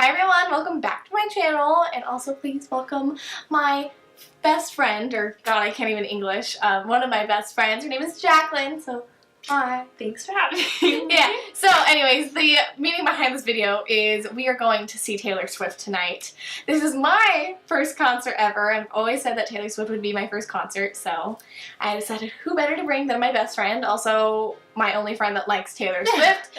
Hi everyone, welcome back to my channel, and also please welcome my best friend, or god I can't even English, one of my best friends. Her name is Jacqueline, so hi. Thanks for having me. Yeah, so anyways, the meaning behind this video is we are going to see Taylor Swift tonight. This is my first concert ever. I've always said that Taylor Swift would be my first concert, so I decided who better to bring than my best friend, also my only friend that likes Taylor Swift,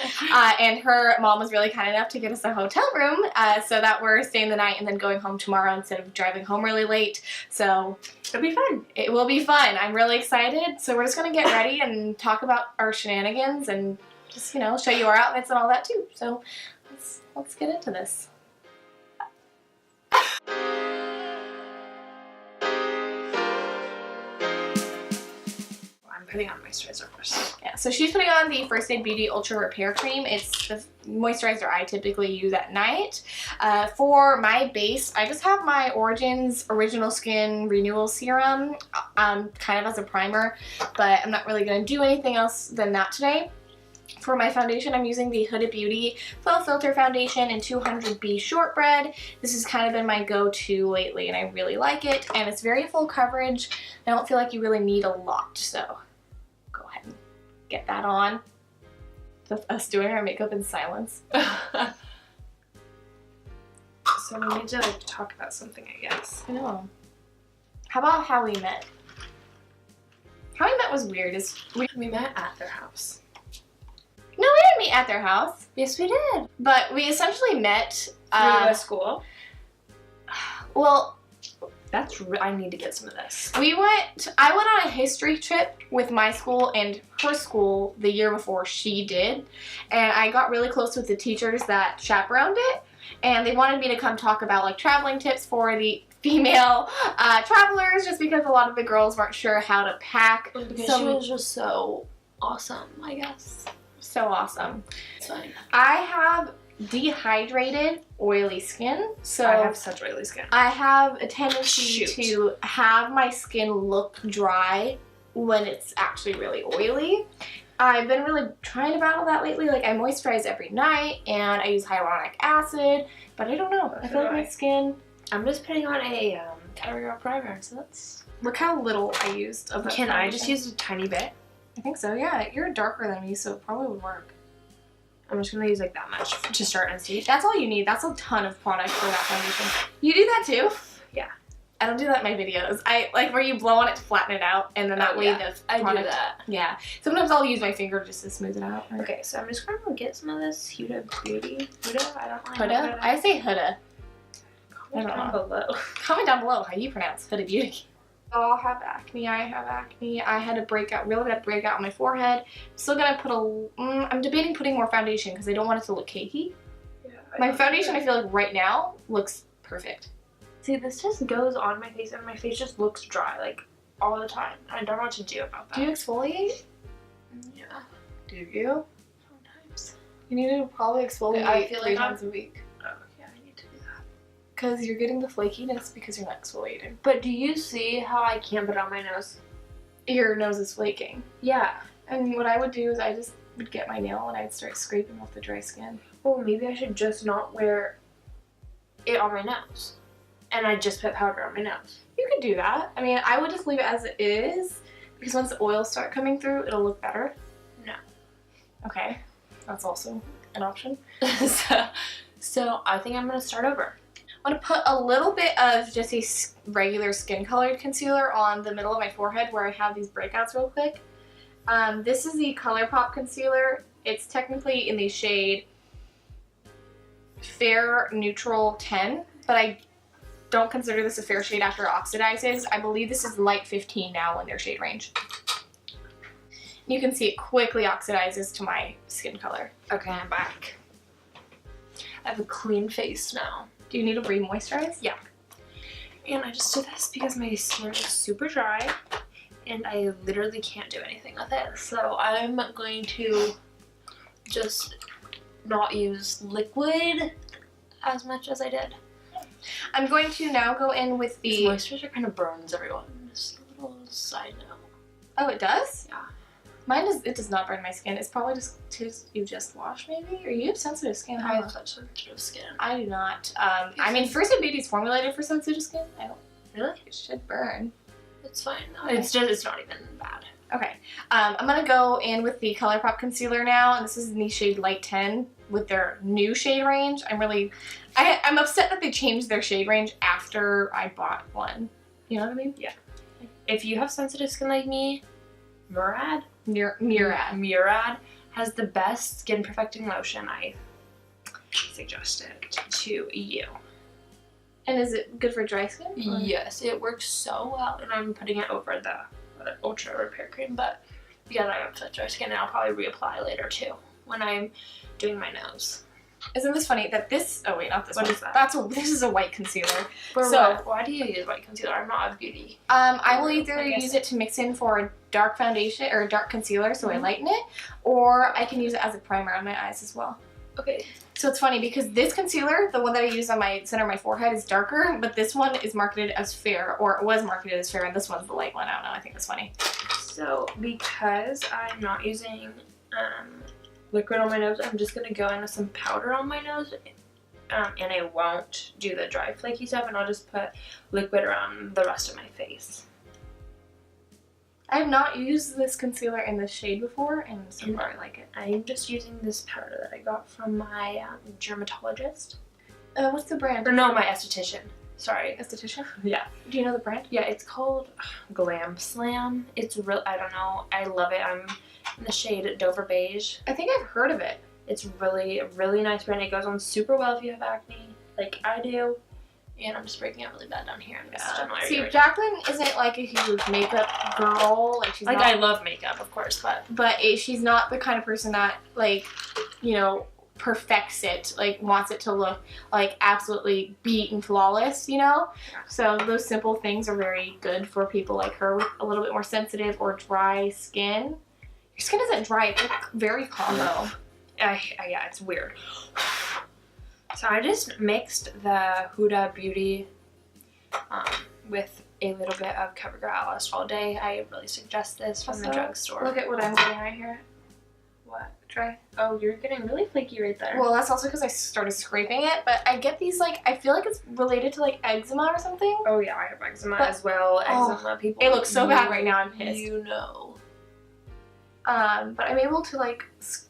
and her mom was really kind enough to get us a hotel room so that we're staying the night and then going home tomorrow instead of driving home really late. So it'll be fun. It will be fun. I'm really excited. So we're just going to get ready and talk about our shenanigans and just, you know, show you our outfits and all that too. So let's get into this. Putting on moisturizer first. Yeah, so she's putting on the First Aid Beauty Ultra Repair Cream. It's the moisturizer I typically use at night. For my base, I just have my Origins Original Skin Renewal Serum, kind of as a primer, but I'm not really going to do anything else than that today. For my foundation, I'm using the Huda Beauty Faux Filter Foundation in 200B Shortbread. This has kind of been my go-to lately, and I really like it, and it's very full coverage. I don't feel like you really need a lot, so get that on. That's us doing our makeup in silence. So we need to like talk about something, I guess. I know. How about how we met? How we met was weird. We met at their house. No, we didn't meet at their house. Yes, we did. But we essentially met through the school. Well, I need to get some of this. I went on a history trip with my school and her school the year before she did, and I got really close with the teachers that chaperoned it, and they wanted me to come talk about like traveling tips for the female travelers, just because a lot of the girls weren't sure how to pack. Because she was just so awesome, I guess. So awesome. It's fine. I have dehydrated, oily skin, so I have such oily skin. I have a tendency to have my skin look dry when it's actually really oily. I've been really trying to battle that lately. Like, I moisturize every night and I use hyaluronic acid, but I don't know. I feel like my skin... I'm just putting on a Covergirl primer, so that's... Look how little I used of that. Can I just use a tiny bit? I think so, yeah. You're darker than me, so it probably would work. I'm just going to use like that much to start and see. That's all you need. That's a ton of product for that foundation. You do that too? Yeah. I don't do that in my videos. I like where you blow on it to flatten it out, and then that way the product... I do that. Yeah. Sometimes I'll use my finger just to smooth it out. Right? Okay, so I'm just going to get some of this Huda Beauty. Huda? I don't know. Huda? I say Huda. Comment down below. Comment down below how you pronounce Huda Beauty. I'll have acne. I have acne. I had a breakout, really bad breakout on my forehead. I'm still gonna put I'm debating putting more foundation because I don't want it to look cakey. Yeah, my foundation, I feel like right now looks perfect. See, this just goes on my face and my face just looks dry like all the time. I don't know what to do about that. Do you exfoliate? Yeah. Do you? Sometimes. You need to probably exfoliate I feel 3 like times a week. Oh, yeah, I need to do that. Because you're getting the flakiness because you're not exfoliating. But do you see how I can't put it on my nose? Your nose is flaking. Yeah. And what I would do is I just would get my nail and I'd start scraping off the dry skin. Well, maybe I should just not wear it on my nose. And I just put powder on my nose. You could do that. I mean, I would just leave it as it is, because once the oils start coming through, it'll look better. No. Okay. That's also an option. So I think I'm going to start over. I'm going to put a little bit of just a regular skin colored concealer on the middle of my forehead where I have these breakouts real quick. This is the Colourpop concealer. It's technically in the shade Fair Neutral 10, but I don't consider this a fair shade after it oxidizes. I believe this is light 15 now in their shade range. You can see it quickly oxidizes to my skin color. Okay, I'm back. I have a clean face now. Do you need to re-moisturize? Yeah. And I just do this because my skin is super dry and I literally can't do anything with it. So I'm going to just not use liquid as much as I did. I'm going to now go in with the... This moisturizer kind of burns everyone. Just a little side note. Oh, it does? Yeah. Mine is, it does not burn my skin. It's probably just you just wash maybe, or you have sensitive skin. I have such sensitive skin. I do not. I mean, First Aid Beauty is formulated for sensitive skin. I don't really. It should burn. It's fine. Okay. It's not even bad. Okay. I'm gonna go in with the Colourpop concealer now, and this is in the shade Light 10 with their new shade range. I'm upset that they changed their shade range after I bought one. You know what I mean? Yeah. If you have sensitive skin like me, Murad has the best skin perfecting lotion. I suggest it to you. And is it good for dry skin? Or? Yes, it works so well, and I'm putting it over the Ultra Repair Cream, but because I have such dry skin, I'll probably reapply later too when I'm doing my nose. Isn't this funny that this? Oh wait, not this what one. Is that? This is a white concealer. Why do you use white concealer? I'm not a beauty. I will either use it to mix in for a dark foundation or a dark concealer, so I lighten it, or I can use it as a primer on my eyes as well. Okay. So it's funny because this concealer, the one that I use on my center of my forehead, is darker, but this one is marketed as fair, or it was marketed as fair, and this one's the light one. I don't know. I think it's funny. So because I'm not using liquid on my nose, I'm just gonna go in with some powder on my nose, and I won't do the dry flaky stuff, and I'll just put liquid around the rest of my face. I have not used this concealer in this shade before, and so far I like it. I'm just using this powder that I got from my dermatologist. What's the brand? Or no, my esthetician. Sorry. Esthetician? Yeah. Do you know the brand? Yeah, it's called Glam Slam. It's real. I don't know. I love it. I'm in the shade Dover Beige. I think I've heard of it. It's really, really nice brand. It goes on super well if you have acne, like I do. And I'm just breaking out really bad down here. See, Jacqueline isn't like a huge makeup girl. Like she's like not, I love makeup, of course, but she's not the kind of person that like, you know, perfects it. Like wants it to look like absolutely beat and flawless. You know. Yeah. So those simple things are very good for people like her with a little bit more sensitive or dry skin. Your skin isn't dry. It's like very combo. Yeah, it's weird. So I just mixed the Huda Beauty with a little bit of Covergirl Alice all day. I really suggest this from the drugstore. Look at what I'm getting right here. What? Dry. Oh, you're getting really flaky right there. Well, that's also because I started scraping it, but I get these like, I feel like it's related to like eczema or something. Oh yeah, I have eczema as well. Eczema people. It looks so bad right now, I'm pissed. You know. But I'm able to like,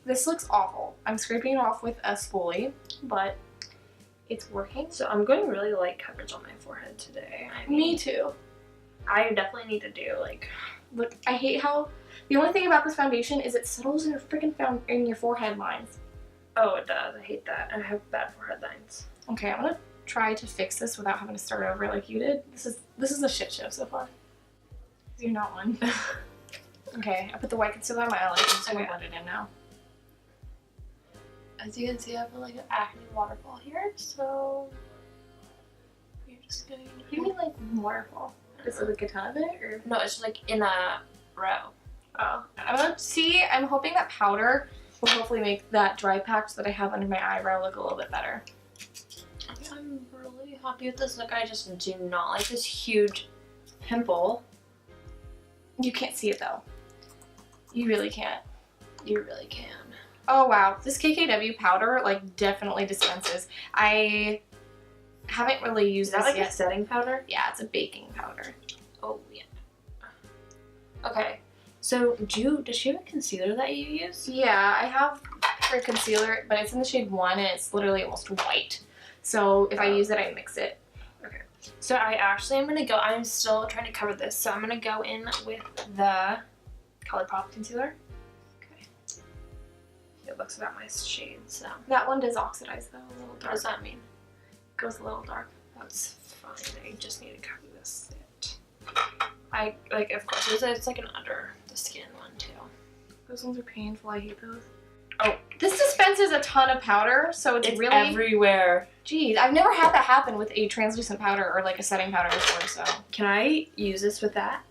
this looks awful. I'm scraping it off with a spoolie, but it's working. So I'm going really light coverage on my forehead today. Me too. I definitely need to do like... Look, I hate how, the only thing about this foundation is it settles in your freaking in your forehead lines. Oh, it does. I hate that. I have bad forehead lines. Okay, I'm gonna try to fix this without having to start over like you did. This is a shit show so far. You're not one. Okay, I put the white concealer on my eyelid. I'm just gonna blend it in now. As you can see, I have like an acne waterfall here, so you're just going to... What do you mean like waterfall? Is it like a ton of it, or? No, it's like in a row. Oh. I'm hoping that powder will hopefully make that dry patch that I have under my eyebrow look a little bit better. I'm really happy with this look. I just do not like this huge pimple. You can't see it though. You really can't. You really can. Oh wow, this KKW powder like definitely dispenses. I haven't really used this yet. Is that like yet. a setting powder? Yeah, it's a baking powder. Oh yeah. Okay, so does she have a concealer that you use? Yeah, I have her concealer, but it's in the shade 1 and it's literally almost white. So if I use it, I mix it. Okay. So I'm still trying to cover this, so I'm gonna go in with the Colourpop concealer. Okay. It looks about my shade, so. That one does oxidize though, a little dark. What does that mean? It goes a little dark. That's fine. I just need to cover this bit. Of course, it's like an under the skin one too. Those ones are painful. I hate those. Oh, this dispenses a ton of powder, so it's really everywhere. Geez, I've never had that happen with a translucent powder or like a setting powder before. So can I use this with that?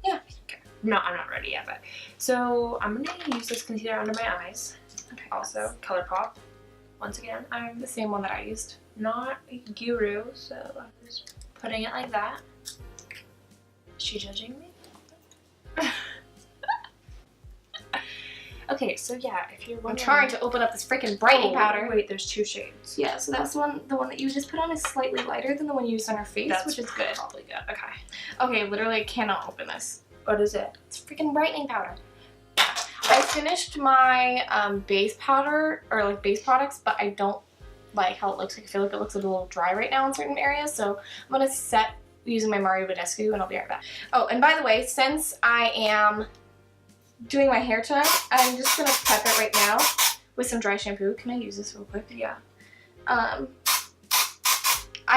Yeah. Okay. No, I'm not ready yet, but so I'm gonna use this concealer under my eyes. Okay. Also, Colourpop. Once again, I'm the same one that I used. Not a guru, so I'm just putting it like that. Is she judging me? Okay, so yeah, if you're I'm wondering... trying to open up this freaking brightening powder. Wait, there's 2 shades. Yeah, so that's the one that you just put on is slightly lighter than the one you used on her face, That's which is good. probably good. Okay. Okay, literally I cannot open this. What is it? It's freaking brightening powder. I finished my base powder, or like base products, but I don't like how it looks. I feel like it looks a little dry right now in certain areas, so I'm going to set using my Mario Badescu and I'll be right back. Oh, and by the way, since I am doing my hair tonight, I'm just going to prep it right now with some dry shampoo. Can I use this real quick? Yeah. I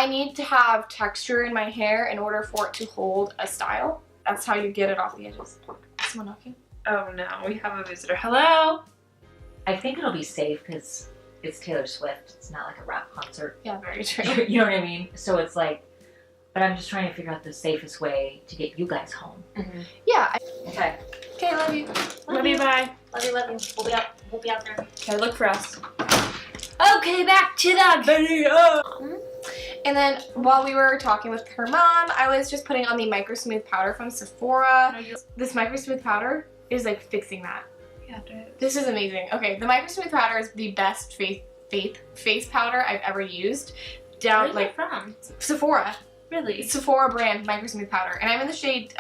need to have texture in my hair in order for it to hold a style. That's how you get it off the edges. Is someone knocking? Oh no, we have a visitor. Hello? I think it'll be safe because it's Taylor Swift. It's not like a rap concert. Yeah, very true. You know what I mean? So it's like, but I'm just trying to figure out the safest way to get you guys home. Mm-hmm. Yeah. Okay. Okay, love you. Love you, bye. Love you, love you. We'll be out there. Okay, look for us. Okay, back to that video. And then while we were talking with her mom, I was just putting on the Microsmooth powder from Sephora. This Microsmooth powder is like fixing that. Yeah, it is. This is amazing. Okay, the Microsmooth powder is the best face powder I've ever used. Where's it from? Sephora. Really? Sephora brand Microsmooth powder. And I'm in the shade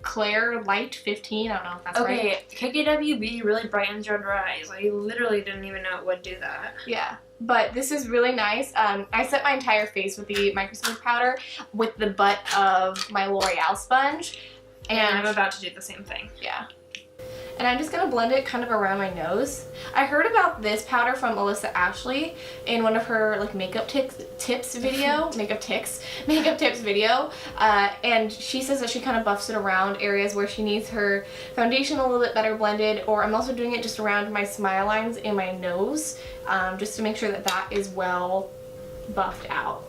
Claire Light 15. I don't know if that's right. Okay, KKW really brightens your under eyes. I literally didn't even know it would do that. Yeah. But this is really nice. I set my entire face with the Microsmooth powder with the butt of my L'Oreal sponge. And I'm about to do the same thing. Yeah. And I'm just going to blend it kind of around my nose. I heard about this powder from Alyssa Ashley in one of her like makeup tips video. Makeup tips video. And she says that she kind of buffs it around areas where she needs her foundation a little bit better blended. Or I'm also doing it just around my smile lines in my nose. Just to make sure that that is well buffed out.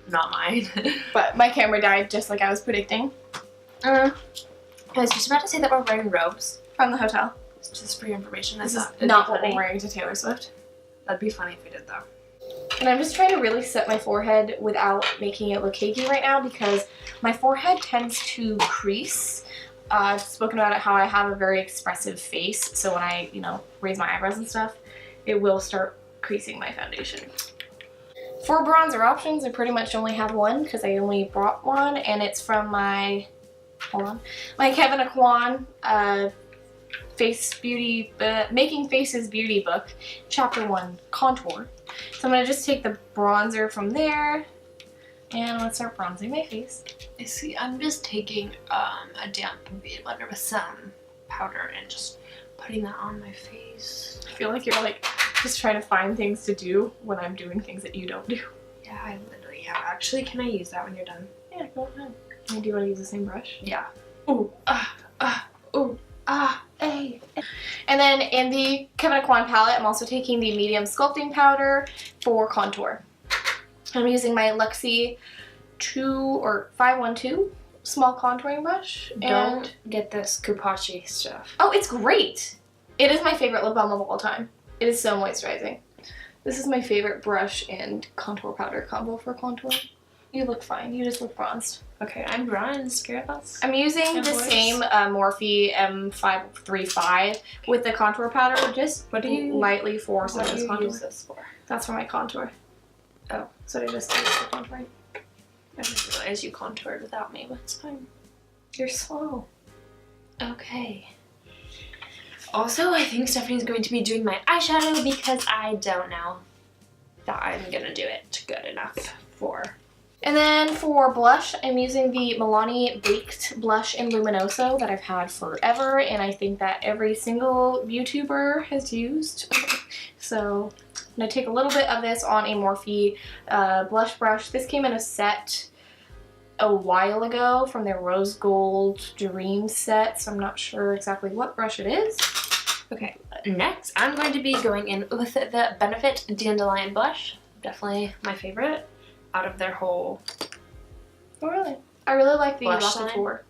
Not mine. But my camera died just like I was predicting. I was just about to say that we're wearing robes. From the hotel. Just for your information. This is not what we're wearing to Taylor Swift. That'd be funny if we did though. And I'm just trying to really set my forehead without making it look cakey right now because my forehead tends to crease. I've spoken about it how I have a very expressive face, so when I, raise my eyebrows and stuff, it will start creasing my foundation. For bronzer options, I pretty much only have one because I only brought one, and it's from my Kevyn Aucoin Making Faces Beauty book, Chapter 1, Contour. So I'm going to just take the bronzer from there, and I'm going to start bronzing my face. See, I'm just taking a damp beauty blender with some powder and just putting that on my face. I feel like you're like just trying to find things to do when I'm doing things that you don't do. Yeah, I literally am. Actually, can I use that when you're done? Yeah, go ahead. Do you want to use the same brush? Yeah. Ooh, ooh, hey. And then in the Kevyn Aucoin palette, I'm also taking the medium sculpting powder for contour. I'm using my Luxie 512 small contouring brush. Don't get this Coupache stuff. Oh, it's great. It is my favorite lip balm of all time. It is so moisturizing. This is my favorite brush and contour powder combo for contour. You look fine. You just look bronzed. Okay, I'm bronzed, girls. I'm using the same Morphe M535 with the contour powder, just lightly for some of this contour. Use this for? That's for my contour. Oh, so I just use the contour. I didn't realize you contoured without me, but it's fine. You're slow. Okay. Also, I think Stephanie's going to be doing my eyeshadow because I don't know that I'm gonna do it good enough for. And then for blush, I'm using the Milani Baked Blush in Luminoso that I've had forever, and I think that every single YouTuber has used. So I'm going to take a little bit of this on a Morphe blush brush. This came in a set a while ago from their Rose Gold Dream set, so I'm not sure exactly what brush it is. Okay, next I'm going to be going in with the Benefit Dandelion blush. Definitely my favorite out of their whole... Oh really? I really like the blush Tour.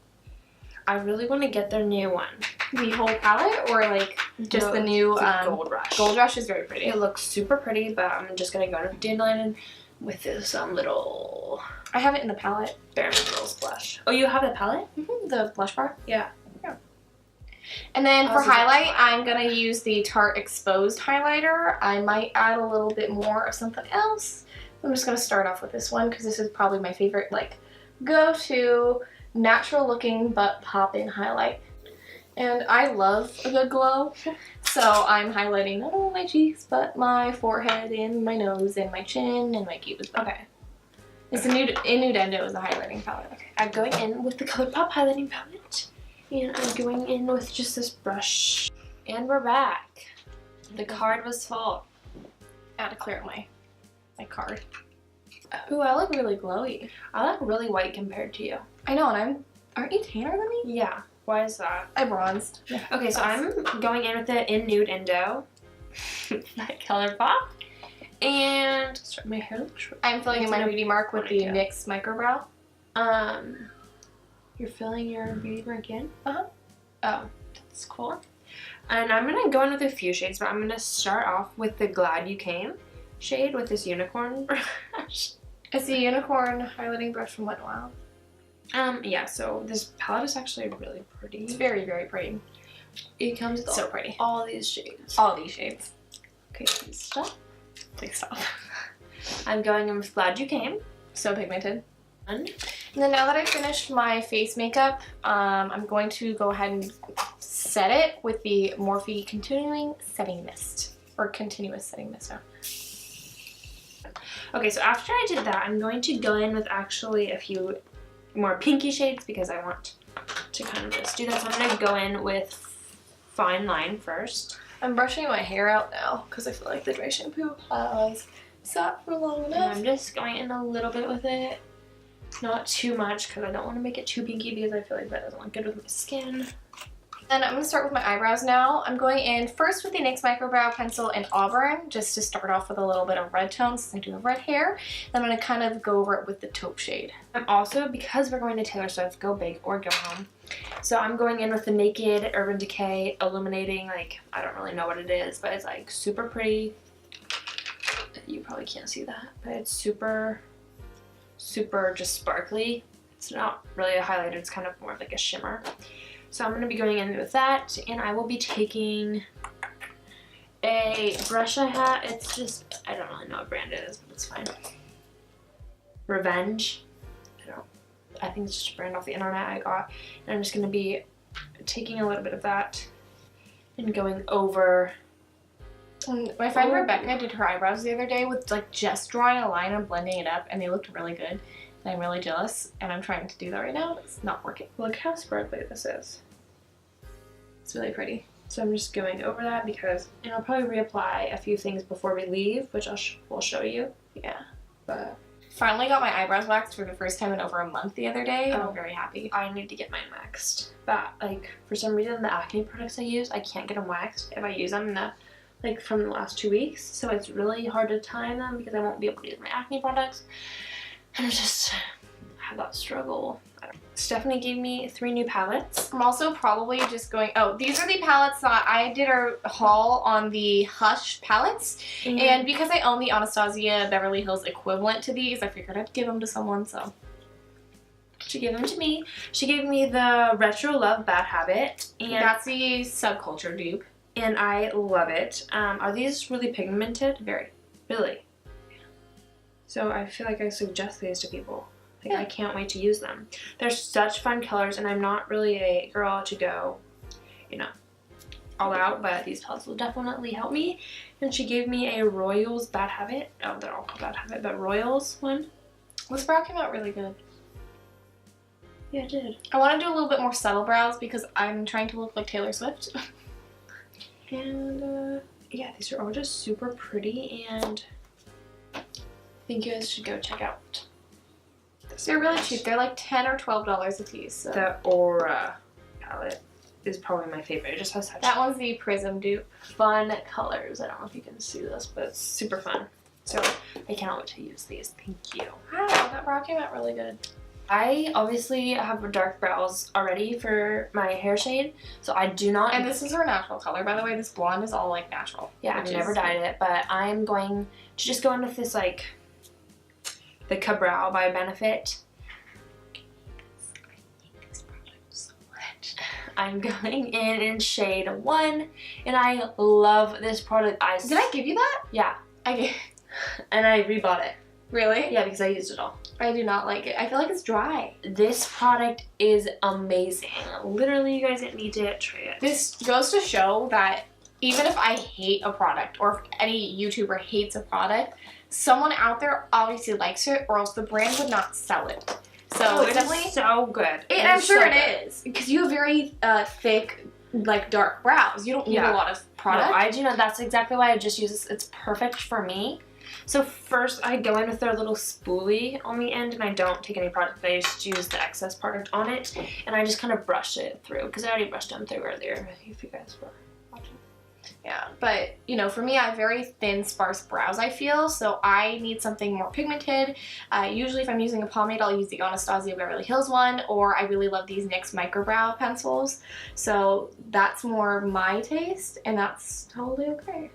I really want to get their new one. The whole palette, or like just the new Gold Rush? Gold Rush is very pretty. It looks super pretty, but I'm just going to go into Dandelion with this little... I have it in the palette. Bare Minerals blush. Oh, you have the palette? Mm-hmm, the blush bar? Yeah. And then for Oh, so that's highlight, fine. I'm going to use the Tarte Exposed highlighter. I might add a little bit more of something else. I'm just going to start off with this one because this is probably my favorite, like, go-to natural looking but pop-in highlight. And I love a good glow, so I'm highlighting not only my cheeks, but my forehead and my nose and my chin and my cupid's bow. Okay. It's a Inudendo is a highlighting palette. Okay. I'm going in with the Colourpop highlighting palette. And I'm going in with just this brush. And we're back. The card was full. I had to clear out my card. Ooh, I look really glowy. I look really white compared to you. I know, and aren't you tanner than me? Yeah. Why is that? I bronzed. Okay, so I'm going in with it in Inudendo by Colourpop. And my hair looks short. I'm filling in my beauty mark with the ponytail. NYX Micro Brow. You're filling your beauty mark in? Uh-huh. Oh, that's cool. And I'm gonna go in with a few shades, but I'm gonna start off with the Glad You Came shade with this unicorn brush. It's the unicorn highlighting brush from Wet n Wild. Yeah, so this palette is actually really pretty. It's very, very pretty. It comes with So pretty. all these shades. All these shades. Okay, please stop. Please stop. I'm going in with Glad You Came. So pigmented. And And then now that I've finished my face makeup, I'm going to go ahead and set it with the Morphe Continuing Setting Mist. Or Continuous Setting Mist now. okay, so after I did that, I'm going to go in with actually a few more pinky shades because I want to kind of just do that. So I'm going to go in with Fine Line first. I'm brushing my hair out now because I feel like the dry shampoo has sat for long And enough. I'm just going in a little bit with it. Not too much because I don't want to make it too pinky because I feel like that doesn't look good with my skin. And I'm going to start with my eyebrows now. I'm going in first with the NYX Micro Brow Pencil in Auburn, just to start off with a little bit of red tones since I do have red hair. Then I'm going to kind of go over it with the taupe shade. I'm also, because we're going to Taylor Swift, go big or go home. So I'm going in with the Naked Urban Decay Illuminating, like, I don't really know what it is, but it's like super pretty. You probably can't see that, but it's super, super just sparkly. It's not really a highlighter, it's kind of more of like a shimmer. So I'm going to be going in with that, and I will be taking a brush I have. It's just, I don't really know what brand it is, but it's fine. Revenge. I think it's just a brand off the internet I got. And I'm just going to be taking a little bit of that and going over. My friend Rebecca did her eyebrows the other day with like just drawing a line and blending it up, and they looked really good. And I'm really jealous, and I'm trying to do that right now. It's not working. Look how sparkly this is. It's really pretty. So I'm just going over that because, and I'll probably reapply a few things before we leave, which will show you. Yeah. But Finally got my eyebrows waxed for the first time in over a month the other day. Oh. I'm very happy. I need to get mine waxed. But like for some reason the acne products I use, I can't get them waxed if I use them from the last 2 weeks. So it's really hard to time them because I won't be able to use my acne products. And I just have that struggle. Stephanie gave me 3 new palettes. I'm also probably just going, these are the palettes that I did a haul on the Hush palettes. And because I own the Anastasia Beverly Hills equivalent to these, I figured I'd give them to someone, so. She gave them to me. She gave me the Retro Love Bad Habit. And That's the Subculture dupe. And I love it. Are these really pigmented? Very. Really? So I feel like I suggest these to people. Like, I can't wait to use them. They're such fun colors, and I'm not really a girl to go, all out, but these palettes will definitely help me. And she gave me a Royals Bad Habit. Oh, they're all called Bad Habit, but Royals one. This brow came out really good. Yeah, it did. I want to do a little bit more subtle brows because I'm trying to look like Taylor Swift. And, yeah, these are all just super pretty, and I think you guys should go check out. They're really cheap. They're like $10 or $12 a piece. So. The Aura palette is probably my favorite. It just has such That one's the Prism dupe. fun colors. I don't know if you can see this, but it's super fun. So I cannot wait to use these. Thank you. Wow, that brow came out really good. I obviously have dark brows already for my hair shade, so I do not. And this is her natural color, by the way. This blonde is all like natural. Yeah, I've never dyed it, but I'm going to just go in with this like the Cabrow by Benefit. I'm going in shade 1, and I love this product. Did I give you that? Yeah. I did. And I rebought it. Really? Yeah, because I used it all. I do not like it. I feel like it's dry. This product is amazing. Literally, you guys need to try it. This goes to show that even if I hate a product, or if any YouTuber hates a product, someone out there obviously likes it, or else the brand would not sell it. So it's definitely so good. I'm sure it is, because you have very thick, like dark brows. You don't need a lot of product. No, I do not. That's exactly why I just use this. It's perfect for me. So first I go in with their little spoolie on the end, and I don't take any product. I just use the excess product on it, and I just kind of brush it through, because I already brushed them through earlier, if you guys were watching. Yeah, but you know, for me, I have very thin, sparse brows, I feel, so I need something more pigmented. Usually if I'm using a pomade, I'll use the Anastasia Beverly Hills one, or I really love these NYX micro brow pencils. So that's more my taste, and that's totally okay.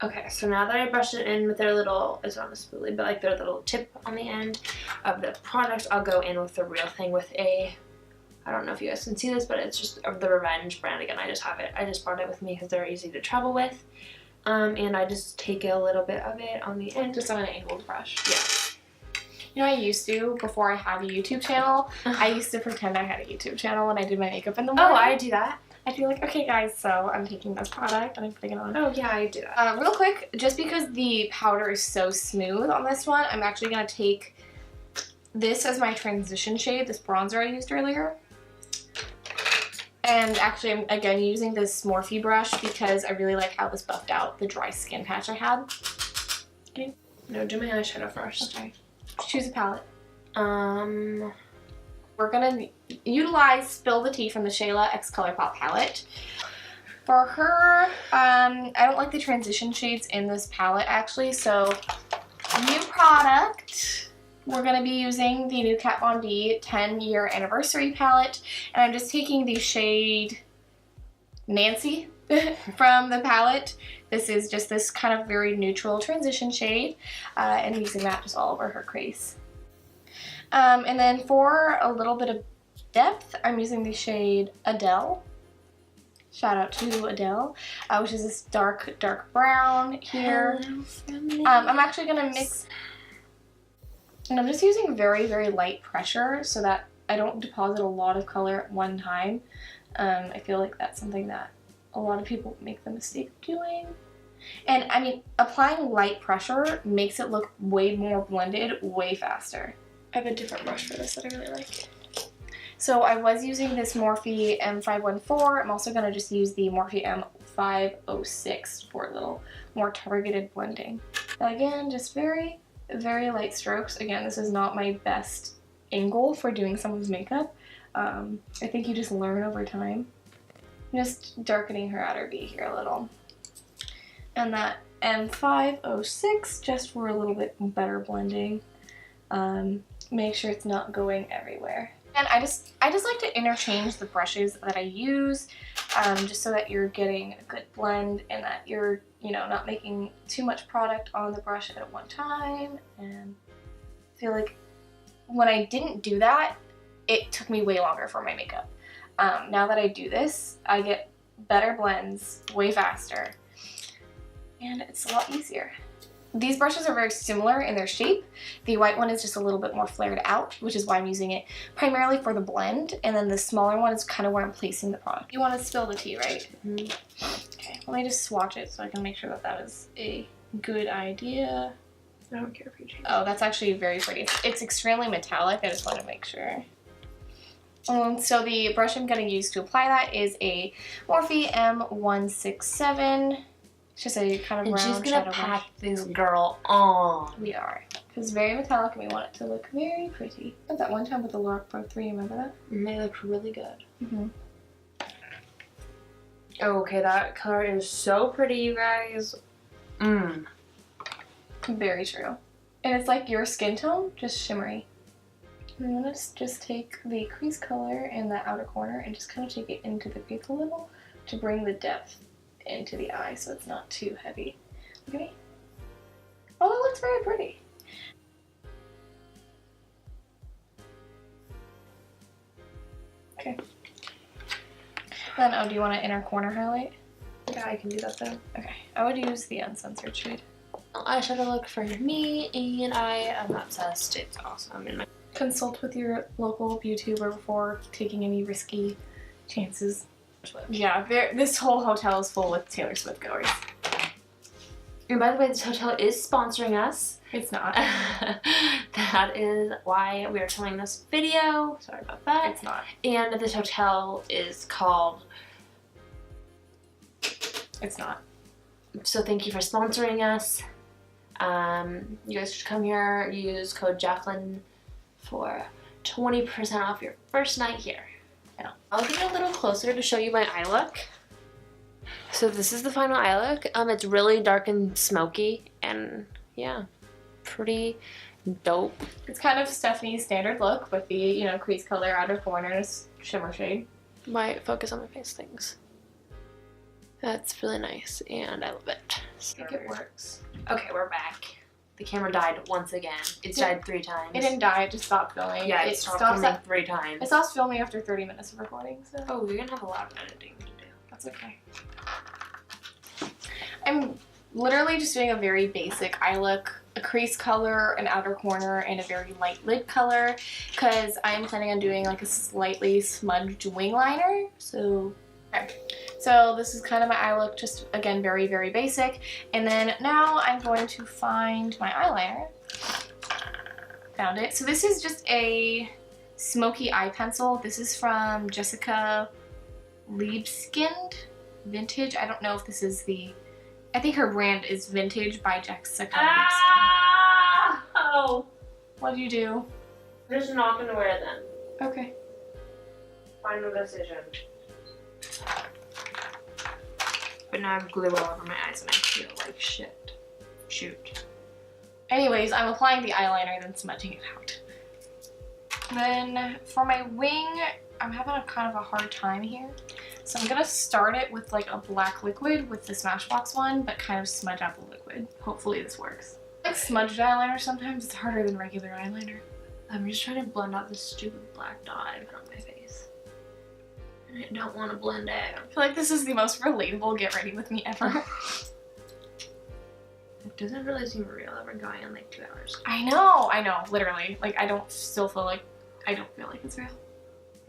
Okay, so now that I brushed it in with their little, it's not a spoolie, but like their little tip on the end of the product, I'll go in with the real thing with a, I don't know if you guys can see this, but it's just the Revenge brand. Again, I just have it. I just brought it with me because they're easy to travel with. And I just take a little bit of it on the end. Just on an angled brush. Yeah. You know, I used to, before I had a YouTube channel, I used to pretend I had a YouTube channel when I did my makeup in the morning. Oh, I do that. I'd be like, okay guys, so I'm taking this product and I'm putting it on. Oh yeah, I do that. Real quick, just because the powder is so smooth on this one, I'm actually going to take this as my transition shade, this bronzer I used earlier. And actually, I'm again using this Morphe brush because I really like how this buffed out the dry skin patch I had. Okay. No, do my eyeshadow first. Okay. Choose a palette. We're gonna utilize Spill the Tea from the Shayla X Colourpop palette. For her, I don't like the transition shades in this palette actually, so new product. We're gonna be using the new Kat Von D 10-year anniversary palette, and I'm just taking the shade Nancy from the palette. This is just this kind of very neutral transition shade, and using that just all over her crease. And then for a little bit of depth, I'm using the shade Adele. Shout out to Adele, which is this dark brown here. I'm actually going to mix, and I'm just using very, very light pressure so that I don't deposit a lot of color at one time. I feel like that's something that a lot of people make the mistake of doing. And I mean, applying light pressure makes it look way more blended, way faster. I have a different brush for this that I really like. So I was using this Morphe M514. I'm also going to just use the Morphe M506 for a little more targeted blending. Again, just very, very light strokes. Again, this is not my best angle for doing someone's makeup. I think you just learn over time. Just darkening her outer V here a little. And that M506 just for a little bit better blending. Make sure it's not going everywhere. And I just like to interchange the brushes that I use, just so that you're getting a good blend and that you're, you know, not making too much product on the brush at one time. And I feel like when I didn't do that, it took me way longer for my makeup. Now that I do this, I get better blends way faster, and it's a lot easier. These brushes are very similar in their shape. The white one is just a little bit more flared out, which is why I'm using it primarily for the blend, and then the smaller one is kind of where I'm placing the product. You want to spill the tea, right? Mm-hmm. Okay, let me just swatch it so I can make sure that that is a good idea. I don't care if you change. Oh, that's actually very pretty. It's extremely metallic. I just want to make sure. So the brush I'm going to use to apply that is a Morphe M167. It's just a kind of round shadow brush. And she's going to pack this girl on. We are. It's very metallic and we want it to look very pretty. At that one time with the Lock Pro 3, remember that? They looked really good. Mm-hmm. Okay, that color is so pretty, you guys. Very true. And it's like your skin tone, just shimmery. I'm going to just take the crease color in the outer corner and just kind of take it into the crease a little to bring the depth into the eye so it's not too heavy. Look at me. Oh, that looks very pretty. Okay. Then, oh, do you want an inner corner highlight? Yeah, I can do that then. Okay, I would use the uncensored shade. Eyeshadow look for me, and I am obsessed. It's awesome. And Consult with your local YouTuber before taking any risky chances. Yeah, this whole hotel is full with Taylor Swift goers. And by the way, this hotel is sponsoring us. It's not. That is why we are filming this video. Sorry about that. It's not. And this hotel is called... It's not. So thank you for sponsoring us. You guys should come here, use code Jacqueline for 20% off your first night here. Yeah. I'll get a little closer to show you my eye look. So this is the final eye look. It's really dark and smoky, and yeah, pretty dope. It's kind of Stephanie's standard look with the, you know, crease color, outer corners, shimmer shade. My focus on my face things. That's really nice, and I love it. I think it works. Okay, we're back. The camera died once again. It's died 3 times. It didn't die, it just stopped filming. Yeah, it stopped filming 3 times. It stops filming after 30 minutes of recording, so... Oh, we're gonna have a lot of editing to do. That's okay. I'm literally just doing a very basic eye look. A crease color, an outer corner, and a very light lid color. Because I'm planning on doing like a slightly smudged wing liner. So... Okay. So this is kind of my eye look, just again very, very basic. And then now I'm going to find my eyeliner. Found it. So this is just a smoky eye pencil. This is from Jessica Liebskind Vintage. I don't know if this is the... I think her brand is Vintage by Jessica Liebskind. Oh! What do you do? I'm just not gonna wear them. Okay. Final decision. But now I have glue all over my eyes and I feel like shit. Shoot. Anyways, I'm applying the eyeliner, then smudging it out. Then for my wing, I'm having a kind of a hard time here. So I'm gonna start it with like a black liquid with the Smashbox one, but kind of smudge out the liquid. Hopefully this works. Like smudged eyeliner sometimes, it's harder than regular eyeliner. I'm just trying to blend out this stupid black dot I put on my face. And I don't want to blend out. I feel like this is the most relatable get ready with me ever. It doesn't really seem real that we're going in like 2 hours. I know, literally. Like I don't feel like it's real.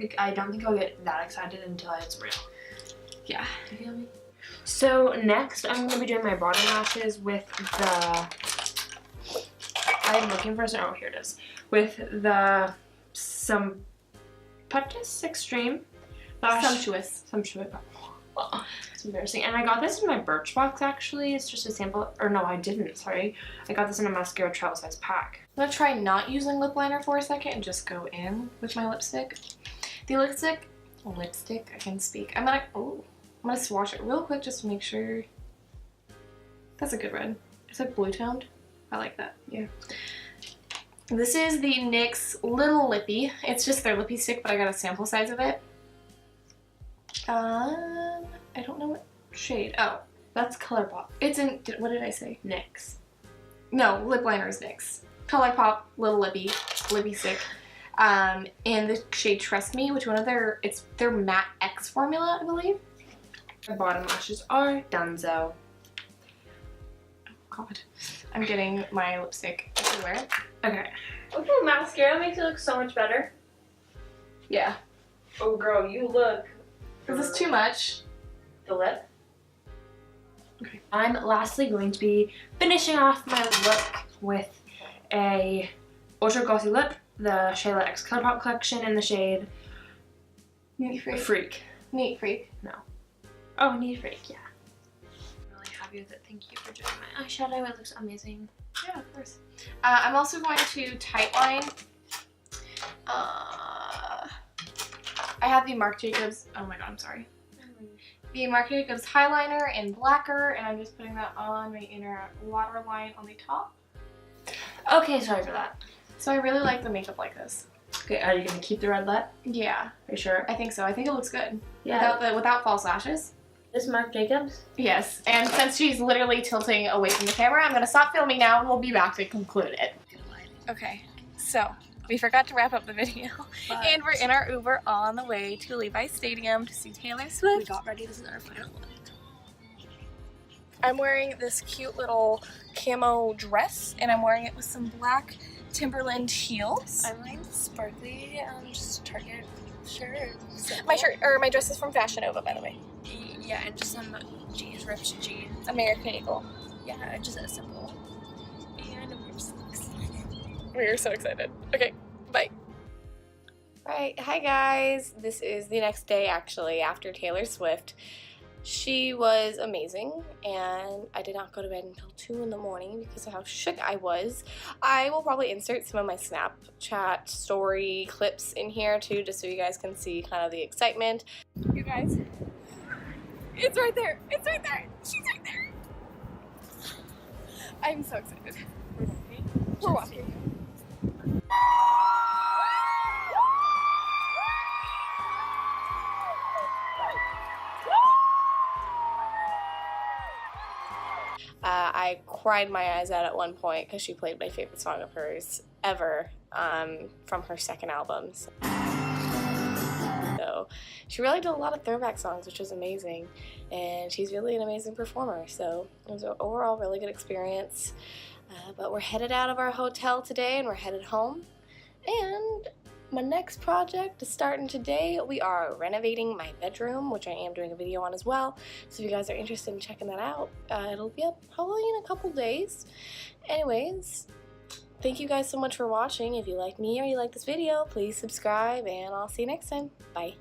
Like I don't think I'll get that excited until it's real. Yeah. Do you feel me? So next I'm going to be doing my bottom lashes with the... I'm looking for a... Oh, here it is. With the Sumptuous Extreme Lash. Sumptuous. Well, it's embarrassing. And I got this in my Birchbox actually. It's just a sample. Or no, I didn't. Sorry. I got this in a mascara travel size pack. I'm gonna try not using lip liner for a second and just go in with my lipstick. The lipstick, I can speak. I'm gonna swatch it real quick just to make sure. That's a good red. It's like blue toned. I like that. Yeah. This is the NYX Little Lippy. It's just their lippy stick, but I got a sample size of it. I don't know what shade. Oh, That's Colourpop. it's in, what did I say? NYX. No, lip liner is NYX. Colourpop, Little Lippy, lippy stick. And the shade Trust Me, which it's their matte X formula, I believe. My bottom lashes are Dunzo. Oh God, I'm getting my lipstick everywhere. Okay. Okay, mascara makes it look so much better. Yeah. Oh girl, you look. Is this too much? The lip? Okay. I'm lastly going to be finishing off my look with a ultra glossy lip, the Shayla X Colourpop collection in the shade Neat Freak. Freak. Neat Freak. No. Oh, Neat Freak, yeah. I'm really happy with it. Thank you for doing my eyeshadow. It looks amazing. Yeah, of course. I'm also going to tightline. I have the Marc Jacobs, oh my God, I'm sorry. The Marc Jacobs highliner in Blacker, and I'm just putting that on my inner waterline on the top. Okay, sorry for that. So I really like the makeup like this. Okay, are you gonna keep the red lip? Yeah, Are you sure? I think so. I think it looks good. Yeah. Without false lashes. This is Marc Jacobs? Yes, and since she's literally tilting away from the camera, I'm gonna stop filming now and we'll be back to conclude it. Okay, so we forgot to wrap up the video. But And we're in our Uber on the way to Levi's Stadium to see Taylor Swift. we got ready. This is our final look. I'm wearing this cute little camo dress, and I'm wearing it with some black Timberland heels. I'm wearing the sparkly just Target shirt. My dress is from Fashion Nova, by the way. Yeah, and just some jeans, ripped jeans. American Eagle. Yeah, just a simple. And we're just excited. We are so excited. Okay, bye. Alright, hi guys. This is the next day actually after Taylor Swift. She was amazing, and I did not go to bed until 2 in the morning because of how shook I was. I will probably insert some of my Snapchat story clips in here too, just so you guys can see kind of the excitement. You guys, it's right there. It's right there. She's right there. I'm so excited. We're walking. I cried my eyes out at one point because she played my favorite song of hers ever from her second album. So she really did a lot of throwback songs, which was amazing. And she's really an amazing performer. So it was an overall really good experience. But we're headed out of our hotel today and we're headed home. And my next project is starting today. We are renovating my bedroom, which I am doing a video on as well. So if you guys are interested in checking that out, it'll be up probably in a couple days. Anyways, thank you guys so much for watching. If you like me or you like this video, please subscribe and I'll see you next time. Bye.